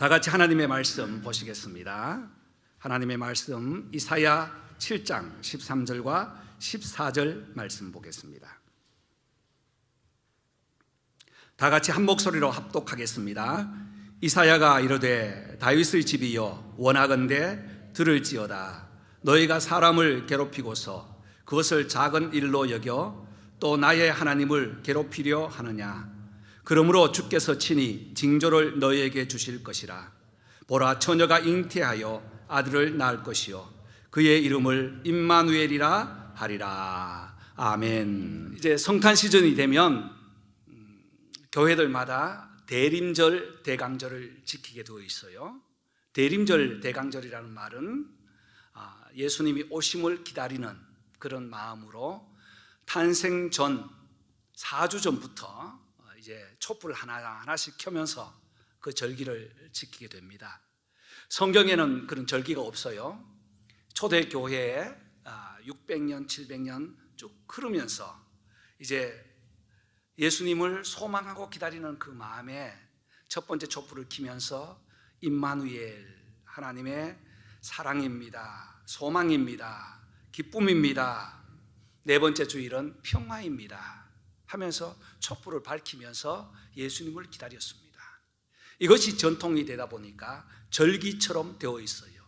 다 같이 하나님의 말씀 보시겠습니다. 하나님의 말씀 이사야 7장 13절과 14절 말씀 보겠습니다. 다 같이 한 목소리로 합독하겠습니다. 이사야가 이르되 다윗의 집이여 원하건대 들을지어다. 너희가 사람을 괴롭히고서 그것을 작은 일로 여겨 또 나의 하나님을 괴롭히려 하느냐. 그러므로 주께서 친히 징조를 너희에게 주실 것이라. 보라, 처녀가 잉태하여 아들을 낳을 것이요 그의 이름을 임마누엘이라 하리라. 아멘. 이제 성탄 시즌이 되면 교회들마다 대림절, 대강절을 지키게 되어 있어요. 대림절, 대강절이라는 말은 예수님이 오심을 기다리는 그런 마음으로 탄생 전 4주 전부터 이제 촛불 하나씩 켜면서 그 절기를 지키게 됩니다. 성경에는 그런 절기가 없어요. 초대교회에 600년, 700년 쭉 흐르면서 이제 예수님을 소망하고 기다리는 그 마음에 첫 번째 촛불을 켜면서 임마누엘, 하나님의 사랑입니다, 소망입니다, 기쁨입니다, 네 번째 주일은 평화입니다 하면서 촛불을 밝히면서 예수님을 기다렸습니다. 이것이 전통이 되다 보니까 절기처럼 되어 있어요.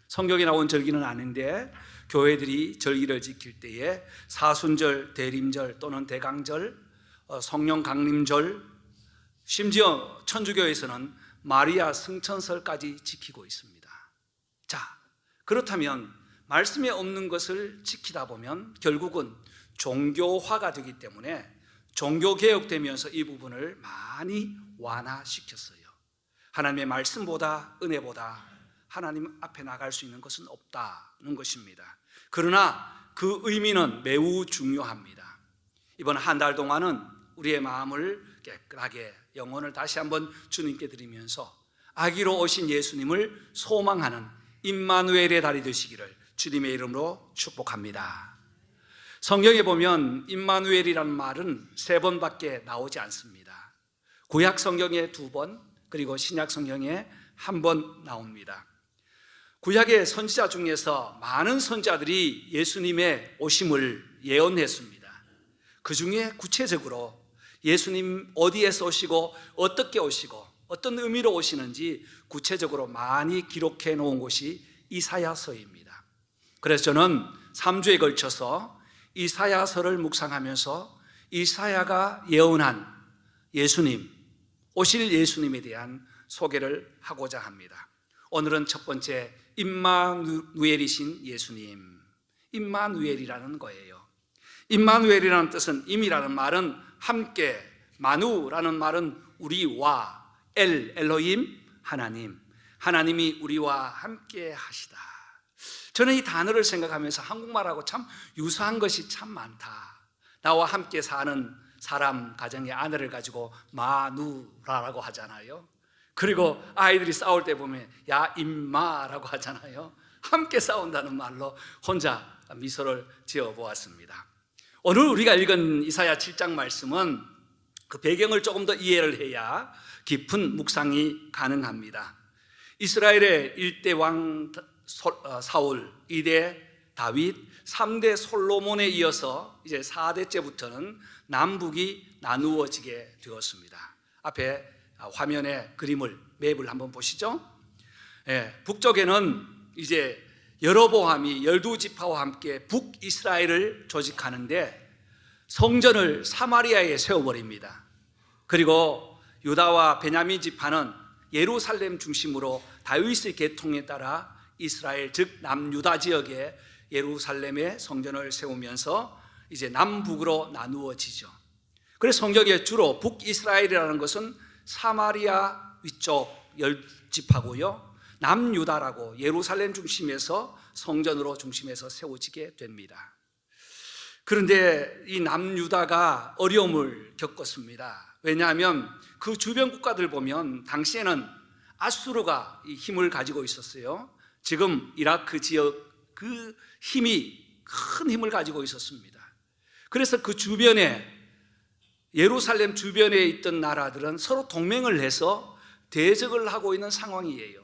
성경에 나온 절기는 아닌데 교회들이 절기를 지킬 때에 사순절, 대림절 또는 대강절, 성령 강림절, 심지어 천주교에서는 마리아 승천설까지 지키고 있습니다. 자, 그렇다면 말씀에 없는 것을 지키다 보면 결국은 종교화가 되기 때문에 종교개혁되면서 이 부분을 많이 완화시켰어요. 하나님의 말씀보다, 은혜보다 하나님 앞에 나갈 수 있는 것은 없다는 것입니다. 그러나 그 의미는 매우 중요합니다. 이번 한 달 동안은 우리의 마음을 깨끗하게, 영혼을 다시 한번 주님께 드리면서 아기로 오신 예수님을 소망하는 임마누엘의 달이 되시기를 주님의 이름으로 축복합니다. 성경에 보면 임마누엘이라는 말은 3번밖에 나오지 않습니다. 구약 성경에 2번, 그리고 신약 성경에 1번 나옵니다. 구약의 선지자 중에서 많은 선지자들이 예수님의 오심을 예언했습니다. 그 중에 구체적으로 예수님 어디에서 오시고 어떻게 오시고 어떤 의미로 오시는지 구체적으로 많이 기록해 놓은 곳이 이사야서입니다. 그래서 저는 3주에 걸쳐서 이사야서를 묵상하면서 이사야가 예언한 예수님, 오실 예수님에 대한 소개를 하고자 합니다. 오늘은 첫 번째 임마누엘이신 예수님, 임마누엘이라는 거예요. 임마누엘이라는 뜻은 임이라는 말은 함께, 마누라는 말은 우리와, 엘로힘 하나님, 하나님이 우리와 함께 하시다. 저는 이 단어를 생각하면서 한국말하고 참 유사한 것이 참 많다. 나와 함께 사는 사람, 가정의 아내를 가지고 마누라라고 하잖아요. 그리고 아이들이 싸울 때 보면 야 임마라고 하잖아요. 함께 싸운다는 말로 혼자 미소를 지어보았습니다. 오늘 우리가 읽은 이사야 7장 말씀은 그 배경을 조금 더 이해를 해야 깊은 묵상이 가능합니다. 이스라엘의 1대 왕 사울, 2대 다윗, 3대 솔로몬에 이어서 이제 4대째부터는 남북이 나누어지게 되었습니다. 앞에 화면에 그림을, 맵을 한번 보시죠. 북쪽에는 이제 여로보암이 12지파와 함께 북이스라엘을 조직하는데 성전을 사마리아에 세워버립니다. 그리고 유다와 베냐민 지파는 예루살렘 중심으로 다윗의 계통에 따라 이스라엘, 즉 남유다 지역에 예루살렘에 성전을 세우면서 이제 남북으로 나누어지죠. 그래서 성경에 주로 북이스라엘이라는 것은 사마리아 위쪽 10지파고요, 남유다라고 예루살렘 중심에서 성전으로 중심에서 세워지게 됩니다. 그런데 이 남유다가 어려움을 겪었습니다. 왜냐하면 그 주변 국가들 보면 당시에는 아수르가 이 힘을 가지고 있었어요. 지금 이라크 지역 그 힘이 큰 힘을 가지고 있었습니다. 그래서 그 주변에, 예루살렘 주변에 있던 나라들은 서로 동맹을 해서 대적을 하고 있는 상황이에요.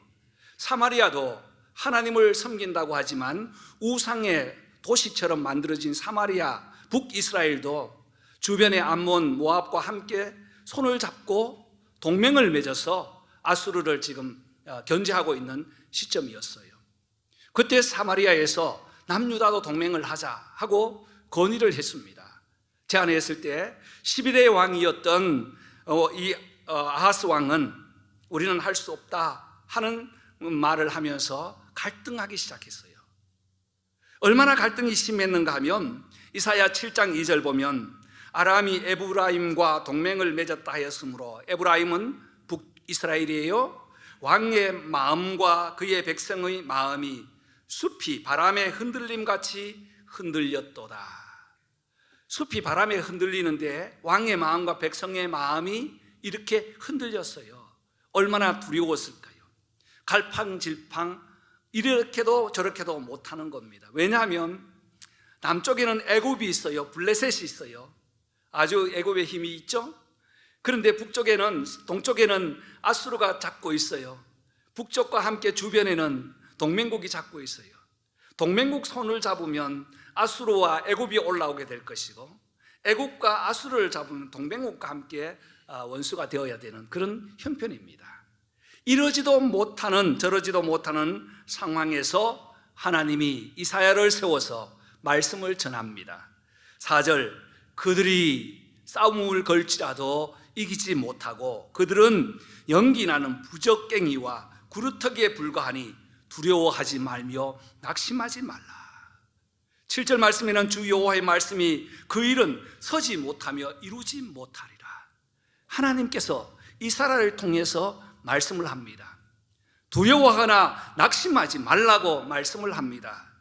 사마리아도 하나님을 섬긴다고 하지만 우상의 도시처럼 만들어진 사마리아 북이스라엘도 주변의 암몬, 모압과 함께 손을 잡고 동맹을 맺어서 아수르를 지금 견제하고 있는 시점이었어요. 그때 사마리아에서 남유다도 동맹을 하자 하고 건의를 했습니다. 제안했을 때 11대 왕이었던 아하스 왕은 우리는 할 수 없다 하는 말을 하면서 갈등하기 시작했어요. 얼마나 갈등이 심했는가 하면 이사야 7장 2절 보면 아람이 에브라임과 동맹을 맺었다 하였으므로, 에브라임은 북이스라엘이에요. 왕의 마음과 그의 백성의 마음이 숲이 바람에 흔들림같이 흔들렸도다. 숲이 바람에 흔들리는데 왕의 마음과 백성의 마음이 이렇게 흔들렸어요. 얼마나 두려웠을까요? 갈팡질팡 이렇게도 저렇게도 못하는 겁니다. 왜냐하면 남쪽에는 애굽이 있어요. 블레셋이 있어요. 아주 애굽의 힘이 있죠. 그런데 동쪽에는 아수르가 잡고 있어요. 북쪽과 함께 주변에는 동맹국이 잡고 있어요. 동맹국 손을 잡으면 아수르와 애굽이 올라오게 될 것이고, 애굽과 아수르를 잡으면 동맹국과 함께 원수가 되어야 되는 그런 형편입니다. 이러지도 못하는 저러지도 못하는 상황에서 하나님이 이사야를 세워서 말씀을 전합니다. 4절, 그들이 싸움을 걸지라도 이기지 못하고 그들은 연기나는 부적갱이와 구루터기에 불과하니 두려워하지 말며 낙심하지 말라. 7절 말씀에는 주 여호와의 말씀이 그 일은 서지 못하며 이루지 못하리라. 하나님께서 이사야를 통해서 말씀을 합니다. 두려워하거나 낙심하지 말라고 말씀을 합니다.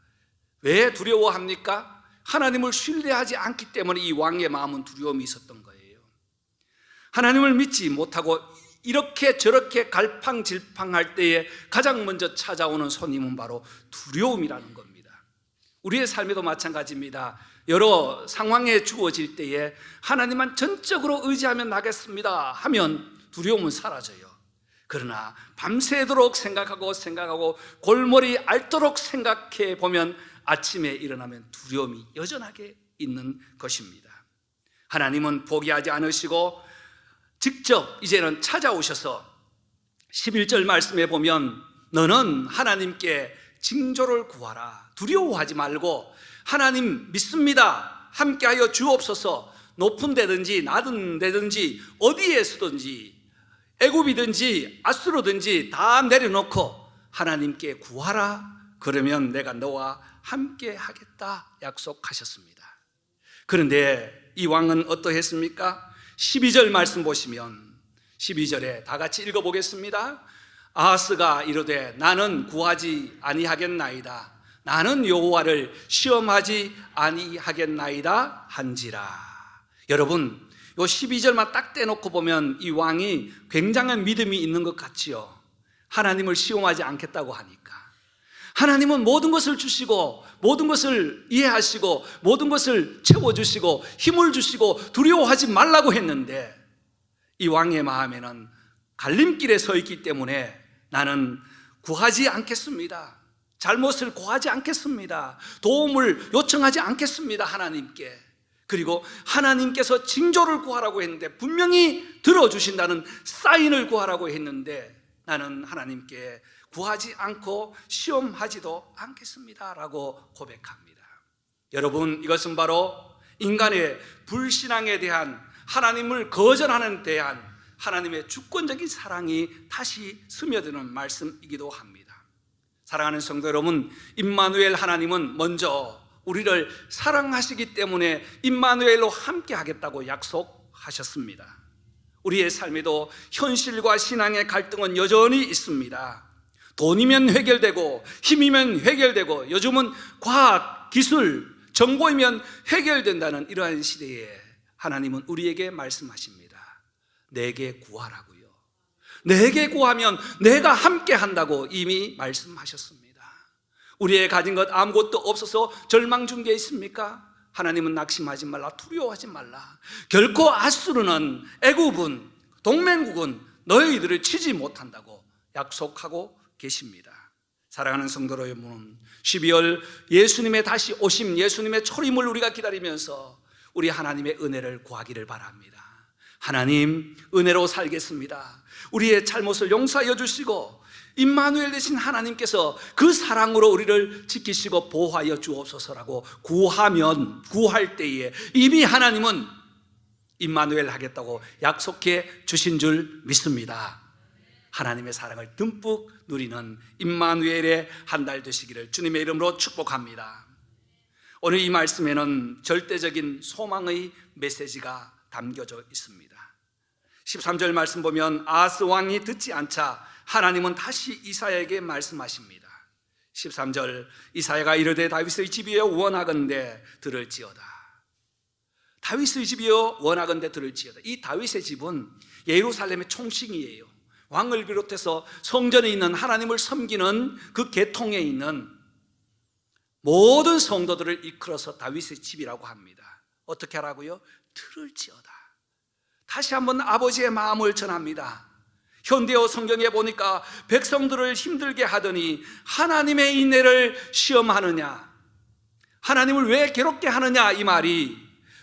왜 두려워합니까? 하나님을 신뢰하지 않기 때문에 이 왕의 마음은 두려움이 있었던 거예요. 하나님을 믿지 못하고 이렇게 저렇게 갈팡질팡할 때에 가장 먼저 찾아오는 손님은 바로 두려움이라는 겁니다. 우리의 삶에도 마찬가지입니다. 여러 상황에 주어질 때에 하나님만 전적으로 의지하면 나겠습니다 하면 두려움은 사라져요. 그러나 밤새도록 생각하고 골머리 앓도록 생각해 보면 아침에 일어나면 두려움이 여전하게 있는 것입니다. 하나님은 포기하지 않으시고 직접 이제는 찾아오셔서 11절 말씀에 보면 너는 하나님께 징조를 구하라. 두려워하지 말고 하나님 믿습니다. 함께하여 주옵소서. 높은 데든지 낮은 데든지 어디에서든지 애굽이든지 아수르든지 다 내려놓고 하나님께 구하라. 그러면 내가 너와 함께 하겠다 약속하셨습니다. 그런데 이 왕은 어떠했습니까? 12절 말씀 보시면 12절에 다 같이 읽어보겠습니다. 아하스가 이르되 나는 구하지 아니하겠나이다. 나는 여호와를 시험하지 아니하겠나이다 한지라. 여러분, 요 12절만 딱 떼놓고 보면 이 왕이 굉장한 믿음이 있는 것 같지요. 하나님을 시험하지 않겠다고 하니까. 하나님은 모든 것을 주시고 모든 것을 이해하시고 모든 것을 채워주시고 힘을 주시고 두려워하지 말라고 했는데 이 왕의 마음에는 갈림길에 서 있기 때문에 나는 구하지 않겠습니다. 잘못을 고하지 않겠습니다. 도움을 요청하지 않겠습니다. 하나님께. 그리고 하나님께서 징조를 구하라고 했는데 분명히 들어주신다는 사인을 구하라고 했는데 나는 하나님께 구하지 않고 시험하지도 않겠습니다 라고 고백합니다. 여러분, 이것은 바로 인간의 불신앙에 대한, 하나님을 거절하는 대한 하나님의 주권적인 사랑이 다시 스며드는 말씀이기도 합니다. 사랑하는 성도 여러분, 임마누엘 하나님은 먼저 우리를 사랑하시기 때문에 임마누엘로 함께 하겠다고 약속하셨습니다. 우리의 삶에도 현실과 신앙의 갈등은 여전히 있습니다. 돈이면 해결되고 힘이면 해결되고 요즘은 과학, 기술, 정보이면 해결된다는 이러한 시대에 하나님은 우리에게 말씀하십니다. 내게 구하라고요. 내게 구하면 내가 함께 한다고 이미 말씀하셨습니다. 우리의 가진 것 아무것도 없어서 절망 중 게 있습니까? 하나님은 낙심하지 말라, 두려워하지 말라. 결코 아수르는, 애굽은, 동맹국은 너희들을 치지 못한다고 약속하고 계십니다. 사랑하는 성도 여러분, 12월 예수님의 다시 오심, 예수님의 초림을 우리가 기다리면서 우리 하나님의 은혜를 구하기를 바랍니다. 하나님, 은혜로 살겠습니다. 우리의 잘못을 용서하여 주시고 임마누엘 되신 하나님께서 그 사랑으로 우리를 지키시고 보호하여 주옵소서라고 구할 때에 이미 하나님은 임마누엘 하겠다고 약속해 주신 줄 믿습니다. 하나님의 사랑을 듬뿍 누리는 임마누엘의 한 달 되시기를 주님의 이름으로 축복합니다. 오늘 이 말씀에는 절대적인 소망의 메시지가 담겨져 있습니다. 13절 말씀 보면 아하스 왕이 듣지 않자 하나님은 다시 이사야에게 말씀하십니다. 13절, 이사야가 이르되 다윗의 집이여 원하건대 들을지어다. 다윗의 집이여 원하건대 들을지어다. 이 다윗의 집은 예루살렘의 총칭이에요. 왕을 비롯해서 성전에 있는 하나님을 섬기는 그 계통에 있는 모든 성도들을 이끌어서 다윗의 집이라고 합니다. 어떻게 하라고요? 들을지어다. 다시 한번 아버지의 마음을 전합니다. 현대어 성경에 보니까 백성들을 힘들게 하더니 하나님의 인내를 시험하느냐, 하나님을 왜 괴롭게 하느냐, 이 말이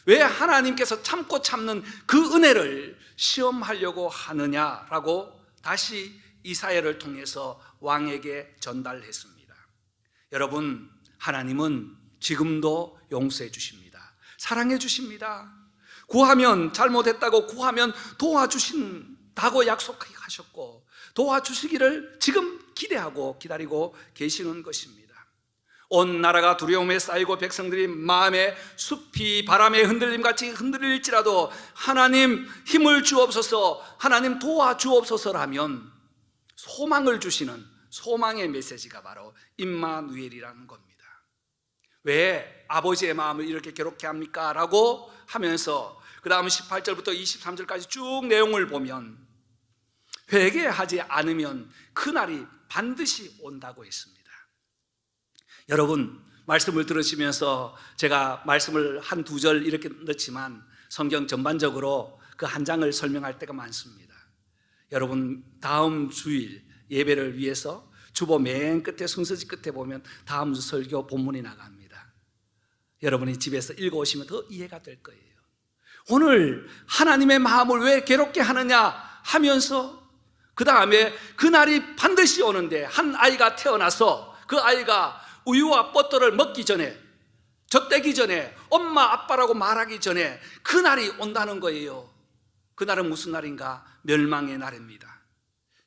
왜 하나님께서 참고 참는 그 은혜를 시험하려고 하느냐라고 다시 이사야를 통해서 왕에게 전달했습니다. 여러분, 하나님은 지금도 용서해 주십니다. 사랑해 주십니다. 구하면, 잘못했다고 구하면 도와주신다고 약속하셨고 도와주시기를 지금 기대하고 기다리고 계시는 것입니다. 온 나라가 두려움에 쌓이고 백성들이 마음에 숲이 바람에 흔들림같이 흔들릴지라도 하나님 힘을 주옵소서, 하나님 도와주옵소서라면 소망을 주시는 소망의 메시지가 바로 임마누엘이라는 겁니다. 왜 아버지의 마음을 이렇게 괴롭게 합니까? 라고 하면서 그 다음 18절부터 23절까지 쭉 내용을 보면 회개하지 않으면 그날이 반드시 온다고 했습니다. 여러분, 말씀을 들으시면서 제가 말씀을 한 두 절 이렇게 넣지만 성경 전반적으로 그 한 장을 설명할 때가 많습니다. 여러분, 다음 주일 예배를 위해서 주보 맨 끝에 순서지 끝에 보면 다음 주 설교 본문이 나갑니다. 여러분이 집에서 읽어오시면 더 이해가 될 거예요. 오늘 하나님의 마음을 왜 괴롭게 하느냐 하면서 그 다음에 그날이 반드시 오는데 한 아이가 태어나서 그 아이가 우유와 버터를 먹기 전에, 젖대기 전에, 엄마 아빠라고 말하기 전에 그날이 온다는 거예요. 그날은 무슨 날인가? 멸망의 날입니다.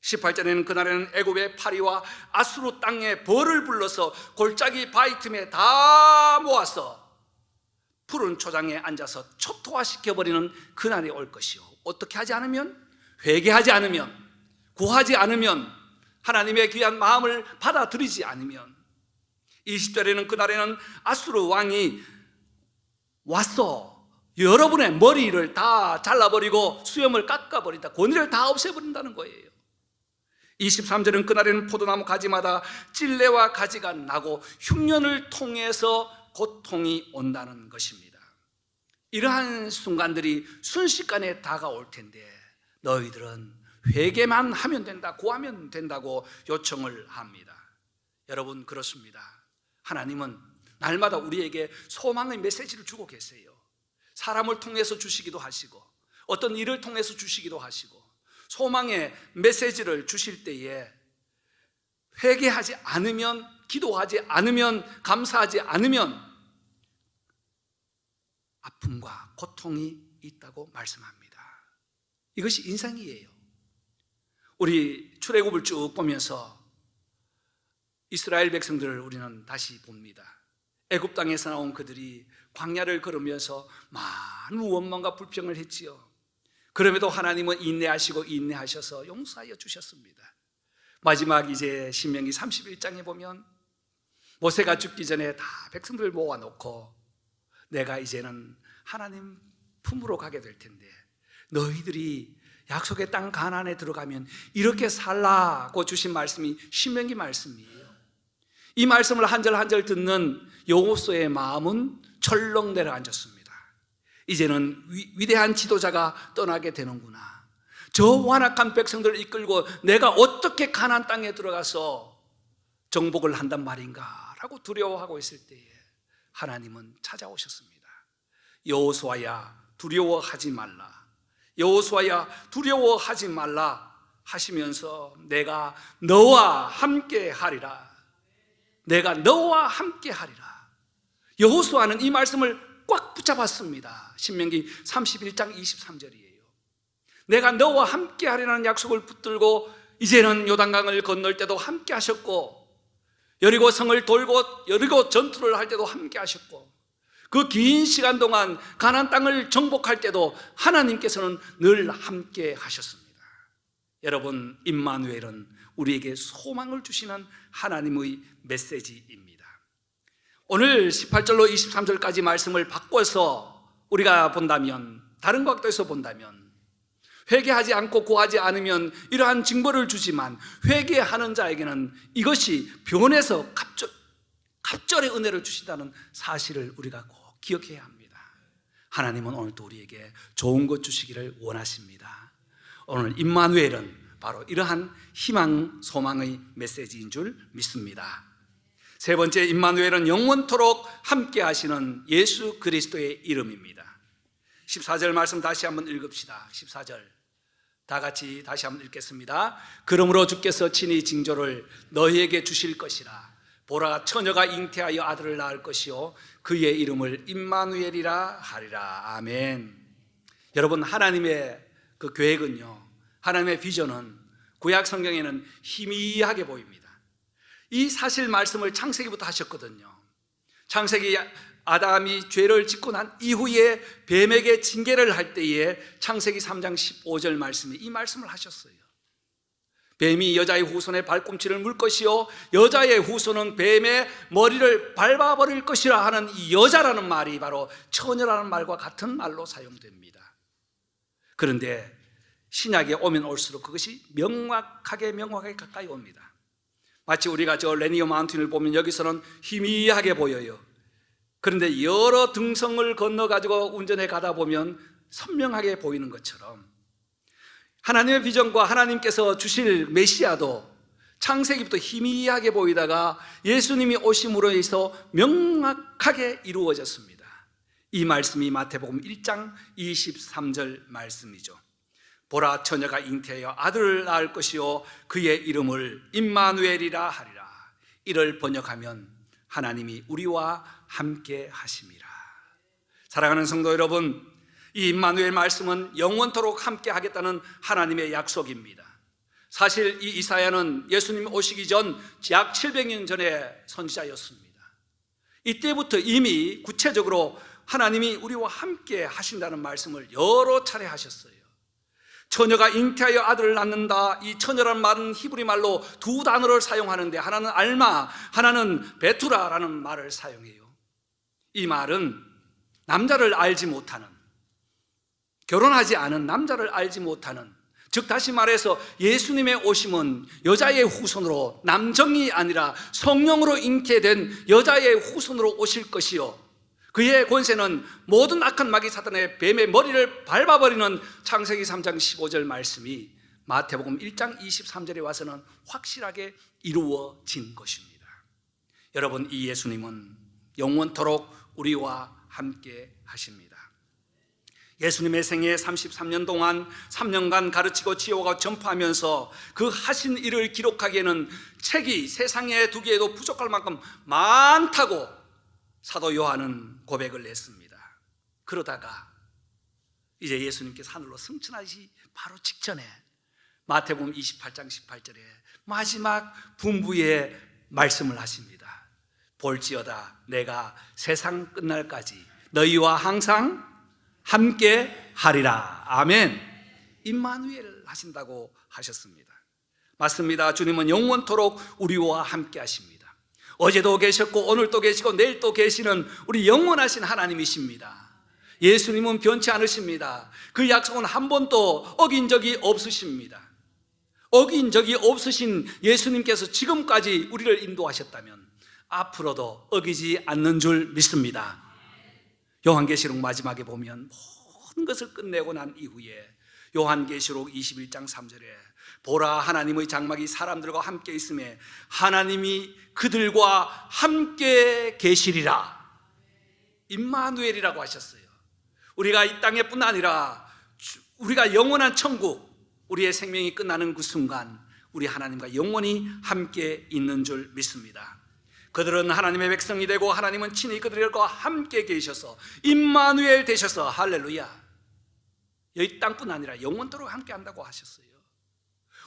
18절에는 그날에는 애굽의 파리와 아수르 땅에 벌을 불러서 골짜기 바위 틈에 다 모아서 푸른 초장에 앉아서 초토화시켜버리는 그날이 올 것이요, 어떻게 하지 않으면, 회개하지 않으면, 구하지 않으면, 하나님의 귀한 마음을 받아들이지 않으면. 20절에는 그날에는 아수르 왕이 와서 여러분의 머리를 다 잘라버리고 수염을 깎아버린다, 권위를 다 없애버린다는 거예요. 23절은 그날에는 포도나무 가지마다 찔레와 가지가 나고 흉년을 통해서 고통이 온다는 것입니다. 이러한 순간들이 순식간에 다가올 텐데 너희들은 회개만 하면 된다, 구하면 된다고 요청을 합니다. 여러분, 그렇습니다. 하나님은 날마다 우리에게 소망의 메시지를 주고 계세요. 사람을 통해서 주시기도 하시고 어떤 일을 통해서 주시기도 하시고 소망의 메시지를 주실 때에 회개하지 않으면, 기도하지 않으면, 감사하지 않으면 아픔과 고통이 있다고 말씀합니다. 이것이 인상이에요. 우리 출애굽을 쭉 보면서 이스라엘 백성들을 우리는 다시 봅니다. 애굽 땅에서 나온 그들이 광야를 걸으면서 많은 원망과 불평을 했지요. 그럼에도 하나님은 인내하시고 인내하셔서 용서하여 주셨습니다. 마지막 이제 신명기 31장에 보면 모세가 죽기 전에 다 백성들을 모아놓고 내가 이제는 하나님 품으로 가게 될 텐데 너희들이 약속의 땅 가나안에 들어가면 이렇게 살라고 주신 말씀이 신명기 말씀이에요. 이 말씀을 한 절 한 절 듣는 여호수아의 마음은 철렁 내려앉았습니다. 이제는 위대한 지도자가 떠나게 되는구나. 저 완악한 백성들을 이끌고 내가 어떻게 가나안 땅에 들어가서 정복을 한단 말인가 라고 두려워하고 있을 때에 하나님은 찾아오셨습니다. 여호수아야 두려워하지 말라, 여호수아야 두려워하지 말라 하시면서 내가 너와 함께 하리라, 내가 너와 함께 하리라. 여호수아는 이 말씀을 꽉 붙잡았습니다. 신명기 31장 23절이에요. 내가 너와 함께 하리라는 약속을 붙들고 이제는 요단강을 건널 때도 함께 하셨고, 여리고 성을 돌고 여리고 전투를 할 때도 함께 하셨고, 그 긴 시간 동안 가나안 땅을 정복할 때도 하나님께서는 늘 함께 하셨습니다. 여러분, 임마누엘은 우리에게 소망을 주시는 하나님의 메시지입니다. 오늘 18절로 23절까지 말씀을 바꿔서 우리가 본다면, 다른 각도에서 본다면, 회개하지 않고 구하지 않으면 이러한 징벌을 주지만 회개하는 자에게는 이것이 변해서 갑절의 은혜를 주신다는 사실을 우리가 꼭 기억해야 합니다. 하나님은 오늘도 우리에게 좋은 것 주시기를 원하십니다. 오늘 임마누엘은 바로 이러한 희망, 소망의 메시지인 줄 믿습니다. 세 번째, 임마누엘은 영원토록 함께 하시는 예수 그리스도의 이름입니다. 14절 말씀 다시 한번 읽읍시다. 14절 다 같이 다시 한번 읽겠습니다. 그러므로 주께서 친히 징조를 너희에게 주실 것이라. 보라, 처녀가 잉태하여 아들을 낳을 것이요 그의 이름을 임마누엘이라 하리라. 아멘. 여러분, 하나님의 그 계획은요, 하나님의 비전은 구약 성경에는 희미하게 보입니다. 이 사실 말씀을 창세기부터 하셨거든요. 창세기 아담이 죄를 짓고 난 이후에 뱀에게 징계를 할 때에 창세기 3장 15절 말씀에 이 말씀을 하셨어요. 뱀이 여자의 후손의 발꿈치를 물 것이요 여자의 후손은 뱀의 머리를 밟아버릴 것이라 하는 이 여자라는 말이 바로 처녀라는 말과 같은 말로 사용됩니다. 그런데 신약에 오면 올수록 그것이 명확하게 가까이 옵니다. 마치 우리가 저 레니어 마운틴을 보면 여기서는 희미하게 보여요. 그런데 여러 등성을 건너가지고 운전해 가다 보면 선명하게 보이는 것처럼 하나님의 비전과 하나님께서 주실 메시아도 창세기부터 희미하게 보이다가 예수님이 오심으로 해서 명확하게 이루어졌습니다. 이 말씀이 마태복음 1장 23절 말씀이죠. 보라, 처녀가 잉태하여 아들을 낳을 것이요 그의 이름을 임마누엘이라 하리라. 이를 번역하면 하나님이 우리와 함께 하심이라. 사랑하는 성도 여러분, 이 임마누엘 말씀은 영원토록 함께 하겠다는 하나님의 약속입니다. 사실 이 이사야는 예수님 오시기 전 약 700년 전에 선지자였습니다. 이때부터 이미 구체적으로 하나님이 우리와 함께 하신다는 말씀을 여러 차례 하셨어요. 처녀가 잉태하여 아들을 낳는다. 이 처녀라는 말은 히브리 말로 두 단어를 사용하는데 하나는 알마, 하나는 베투라라는 말을 사용해요. 이 말은 남자를 알지 못하는, 결혼하지 않은 남자를 알지 못하는, 즉 다시 말해서 예수님의 오심은 여자의 후손으로, 남정이 아니라 성령으로 잉태된 여자의 후손으로 오실 것이요 그의 권세는 모든 악한 마귀 사탄의 뱀의 머리를 밟아버리는 창세기 3장 15절 말씀이 마태복음 1장 23절에 와서는 확실하게 이루어진 것입니다. 여러분, 이 예수님은 영원토록 우리와 함께 하십니다. 예수님의 생애 33년 동안 3년간 가르치고 지어가 전파하면서 그 하신 일을 기록하기에는 책이 세상에 두기에도 부족할 만큼 많다고 사도 요한은 고백을 했습니다. 그러다가 이제 예수님께서 하늘로 승천하시 바로 직전에 마태복음 28장 18절에 마지막 분부의 말씀을 하십니다. 볼지어다 내가 세상 끝날까지 너희와 항상 함께 하리라. 아멘. 임마누엘 하신다고 하셨습니다. 맞습니다. 주님은 영원토록 우리와 함께 하십니다. 어제도 계셨고 오늘도 계시고 내일도 계시는 우리 영원하신 하나님이십니다. 예수님은 변치 않으십니다. 그 약속은 한 번도 어긴 적이 없으십니다. 어긴 적이 없으신 예수님께서 지금까지 우리를 인도하셨다면 앞으로도 어기지 않는 줄 믿습니다. 요한계시록 마지막에 보면 모든 것을 끝내고 난 이후에 요한계시록 21장 3절에 보라, 하나님의 장막이 사람들과 함께 있음에 하나님이 그들과 함께 계시리라. 임마누엘이라고 하셨어요. 우리가 이 땅에뿐 아니라 우리가 영원한 천국, 우리의 생명이 끝나는 그 순간 우리 하나님과 영원히 함께 있는 줄 믿습니다. 그들은 하나님의 백성이 되고 하나님은 친히 그들과 함께 계셔서 임마누엘 되셔서, 할렐루야, 여기 땅뿐 아니라 영원토록 함께 한다고 하셨어요.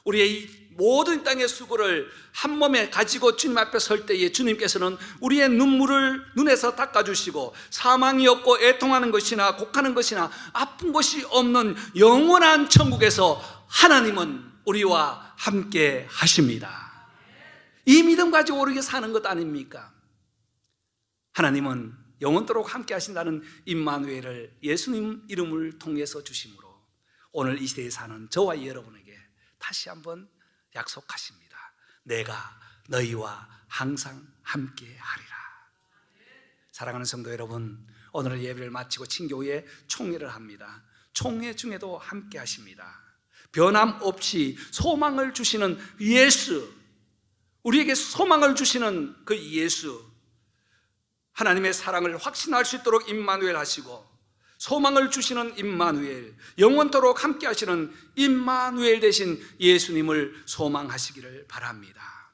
우리의 이 모든 땅의 수고를 한 몸에 가지고 주님 앞에 설 때에 주님께서는 우리의 눈물을 눈에서 닦아주시고 사망이 없고 애통하는 것이나 곡하는 것이나 아픈 것이 없는 영원한 천국에서 하나님은 우리와 함께 하십니다. 이 믿음 가지고 우리가 사는 것 아닙니까? 하나님은 영원토록 함께 하신다는 임마누엘을 예수님 이름을 통해서 주심으로 오늘 이 시대에 사는 저와 여러분에게 다시 한번 약속하십니다. 내가 너희와 항상 함께 하리라. 사랑하는 성도 여러분, 오늘 예배를 마치고 친교회 총회를 합니다. 총회 중에도 함께 하십니다. 변함없이 소망을 주시는 예수, 우리에게 소망을 주시는 그 예수, 하나님의 사랑을 확신할 수 있도록 임마누엘 하시고 소망을 주시는 임마누엘, 영원토록 함께 하시는 임마누엘 되신 예수님을 소망하시기를 바랍니다.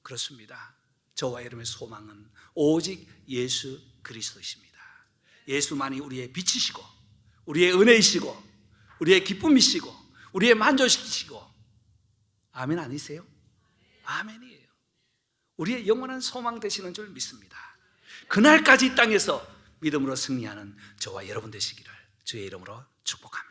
그렇습니다. 저와 여러분의 소망은 오직 예수 그리스도이십니다. 예수만이 우리의 빛이시고 우리의 은혜이시고 우리의 기쁨이시고 우리의 만족이시고, 아멘 아니세요? 아멘이에요. 우리의 영원한 소망 되시는 줄 믿습니다. 그날까지 이 땅에서 믿음으로 승리하는 저와 여러분 되시기를 주의 이름으로 축복합니다.